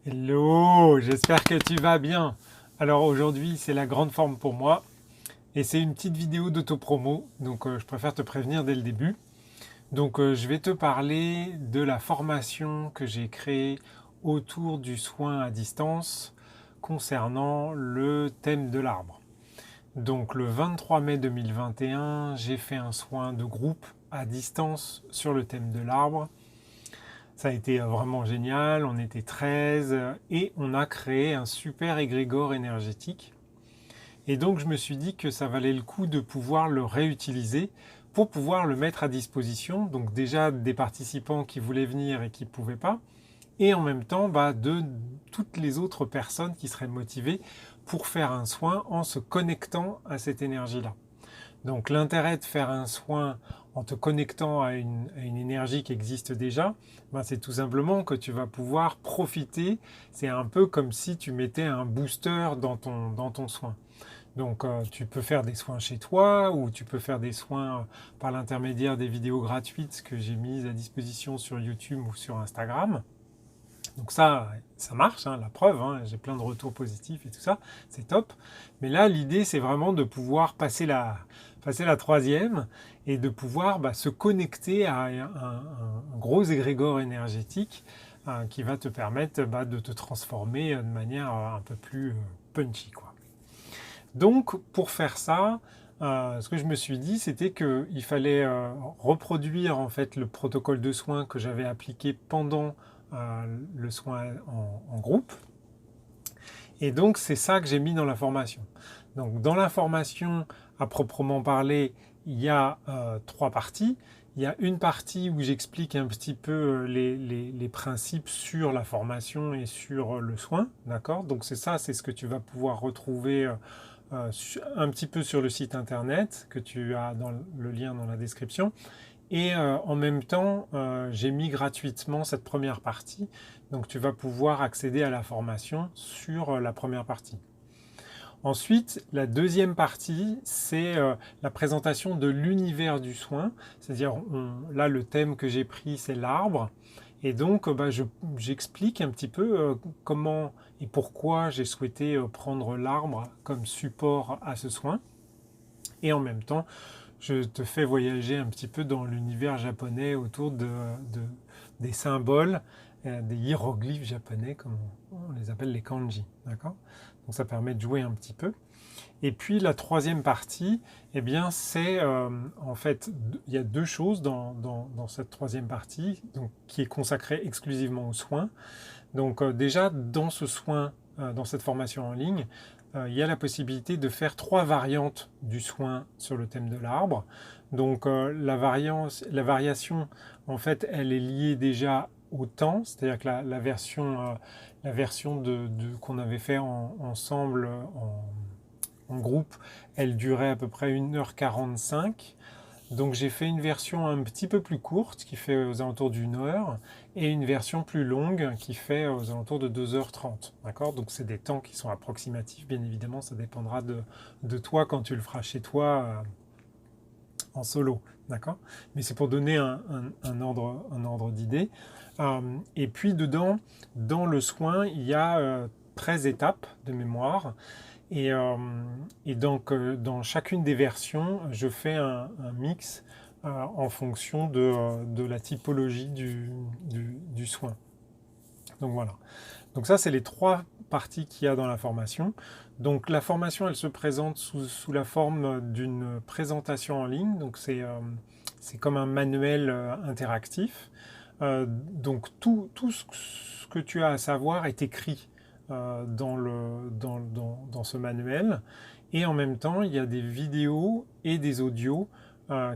Hello, j'espère que tu vas bien. Alors aujourd'hui, c'est la grande forme pour moi et c'est une petite vidéo d'autopromo, donc je préfère te prévenir dès le début. Donc je vais te parler de la formation que j'ai créée autour du soin à distance concernant le thème de l'arbre. Donc le 23 mai 2021, j'ai fait un soin de groupe à distance sur le thème de l'arbre. Ça a été vraiment génial, on était 13 et on a créé un super égrégore énergétique. Et donc je me suis dit que ça valait le coup de pouvoir le réutiliser pour pouvoir le mettre à disposition. Donc déjà des participants qui voulaient venir et qui ne pouvaient pas. Et en même temps de toutes les autres personnes qui seraient motivées pour faire un soin en se connectant à cette énergie-là. Donc l'intérêt de faire un soin en te connectant à une énergie qui existe déjà, c'est tout simplement que tu vas pouvoir profiter. C'est un peu comme si tu mettais un booster dans ton soin. Donc tu peux faire des soins chez toi ou tu peux faire des soins par l'intermédiaire des vidéos gratuites que j'ai mises à disposition sur YouTube ou sur Instagram. Donc ça marche, hein, la preuve, hein, j'ai plein de retours positifs et tout ça, c'est top. Mais là, l'idée, c'est vraiment de pouvoir passer la troisième et de pouvoir se connecter à un gros égrégore énergétique qui va te permettre de te transformer de manière un peu plus punchy, quoi. Donc, pour faire ça, ce que je me suis dit, c'était qu'il fallait reproduire en fait le protocole de soins que j'avais appliqué pendant le soin en groupe. Et donc, c'est ça que j'ai mis dans la formation. Donc, dans la formation, à proprement parler, il y a trois parties. Il y a une partie où j'explique un petit peu les principes sur la formation et sur le soin, d'accord? Donc c'est ça, c'est ce que tu vas pouvoir retrouver un petit peu sur le site internet que tu as dans le lien dans la description. Et en même temps, j'ai mis gratuitement cette première partie. Donc tu vas pouvoir accéder à la formation sur la première partie. Ensuite, la deuxième partie, c'est la présentation de l'univers du soin. C'est-à-dire, là, le thème que j'ai pris, c'est l'arbre. Et donc, j'explique un petit peu comment et pourquoi j'ai souhaité prendre l'arbre comme support à ce soin. Et en même temps, je te fais voyager un petit peu dans l'univers japonais autour des symboles, des hiéroglyphes japonais, comme on les appelle les kanji. D'accord? Donc ça permet de jouer un petit peu. Et puis la troisième partie, eh bien, c'est en fait, il y a deux choses dans cette troisième partie, donc, qui est consacrée exclusivement aux soins. Donc déjà, dans ce soin, dans cette formation en ligne, il y a la possibilité de faire trois variantes du soin sur le thème de l'arbre. Donc la variation, en fait, elle est liée déjà au temps, c'est-à-dire que la version qu'on avait fait ensemble en groupe, elle durait à peu près 1h45. Donc j'ai fait une version un petit peu plus courte qui fait aux alentours d'1 heure et une version plus longue qui fait aux alentours de 2h30. D'accord? Donc c'est des temps qui sont approximatifs, bien évidemment, ça dépendra de toi quand tu le feras chez toi en solo. D'accord? Mais c'est pour donner un ordre d'idée. Et puis dedans, dans le soin, il y a 13 étapes de mémoire. Et donc, dans chacune des versions, je fais un mix en fonction de la typologie du soin. Donc voilà. Donc ça, c'est les trois parties qu'il y a dans la formation. Donc la formation, elle se présente sous la forme d'une présentation en ligne. Donc c'est comme un manuel interactif. Donc tout ce que tu as à savoir est écrit dans ce manuel. Et en même temps, il y a des vidéos et des audios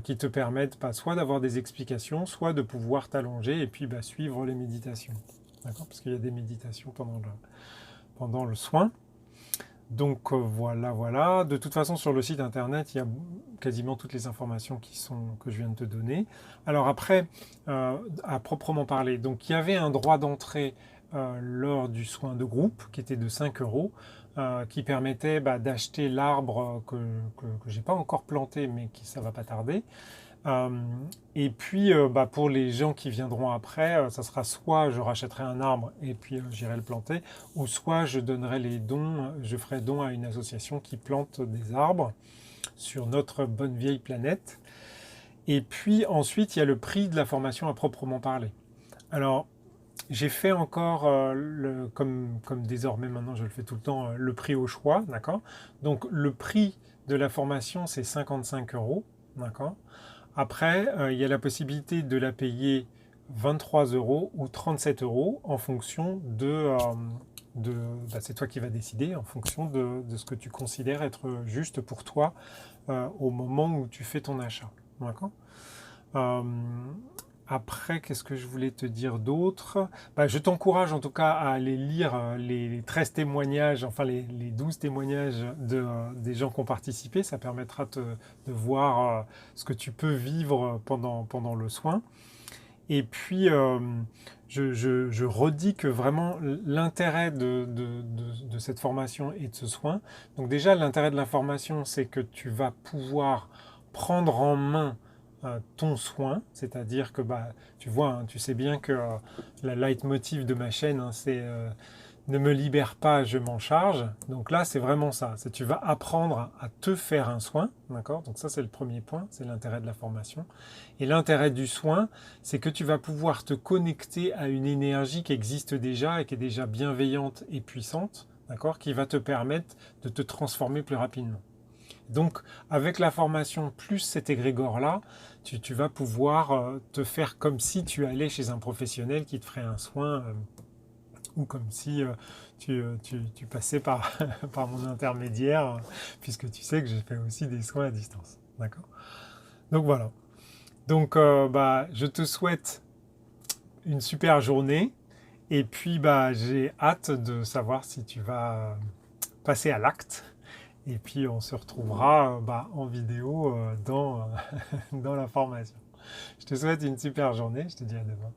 qui te permettent soit d'avoir des explications, soit de pouvoir t'allonger et puis suivre les méditations. D'accord? Parce qu'il y a des méditations pendant le soin. Donc voilà. De toute façon, sur le site internet, il y a quasiment toutes les informations que je viens de te donner. Alors après, à proprement parler, donc il y avait un droit d'entrée lors du soin de groupe qui était de 5 euros, qui permettait d'acheter l'arbre que j'ai pas encore planté, mais ça va pas tarder. Et puis pour les gens qui viendront après, ça sera soit je rachèterai un arbre et puis j'irai le planter, ou soit je donnerai les dons, je ferai don à une association qui plante des arbres sur notre bonne vieille planète. Et puis ensuite, il y a le prix de la formation à proprement parler. Alors, j'ai fait encore, comme désormais maintenant je le fais tout le temps, le prix au choix, d'accord. Donc le prix de la formation c'est 55 euros, d'accord. Après, il y a la possibilité de la payer 23 euros ou 37 euros en fonction c'est toi qui vas décider, en fonction de ce que tu considères être juste pour toi au moment où tu fais ton achat, d'accord. Euh, Après, qu'est-ce que je voulais te dire d'autre? Je t'encourage en tout cas à aller lire les 13 témoignages, enfin les 12 témoignages des gens qui ont participé. Ça permettra de voir ce que tu peux vivre pendant le soin. Et puis, je redis que vraiment l'intérêt de cette formation et de ce soin, donc déjà l'intérêt de la formation, c'est que tu vas pouvoir prendre en main ton soin, c'est-à-dire que tu vois, hein, tu sais bien que la leitmotiv de ma chaîne, hein, c'est ne me libère pas, je m'en charge. Donc là, c'est vraiment ça. C'est tu vas apprendre à te faire un soin, d'accord. Donc ça, c'est le premier point, c'est l'intérêt de la formation. Et l'intérêt du soin, c'est que tu vas pouvoir te connecter à une énergie qui existe déjà et qui est déjà bienveillante et puissante, d'accord, qui va te permettre de te transformer plus rapidement. Donc, avec la formation plus cet égrégore-là, tu vas pouvoir te faire comme si tu allais chez un professionnel qui te ferait un soin, ou comme si tu passais par, par mon intermédiaire, puisque tu sais que je fais aussi des soins à distance. D'accord. Donc voilà. Donc, je te souhaite une super journée. Et puis, j'ai hâte de savoir si tu vas passer à l'acte. Et puis on se retrouvera en vidéo dans la formation. Je te souhaite une super journée, je te dis à demain.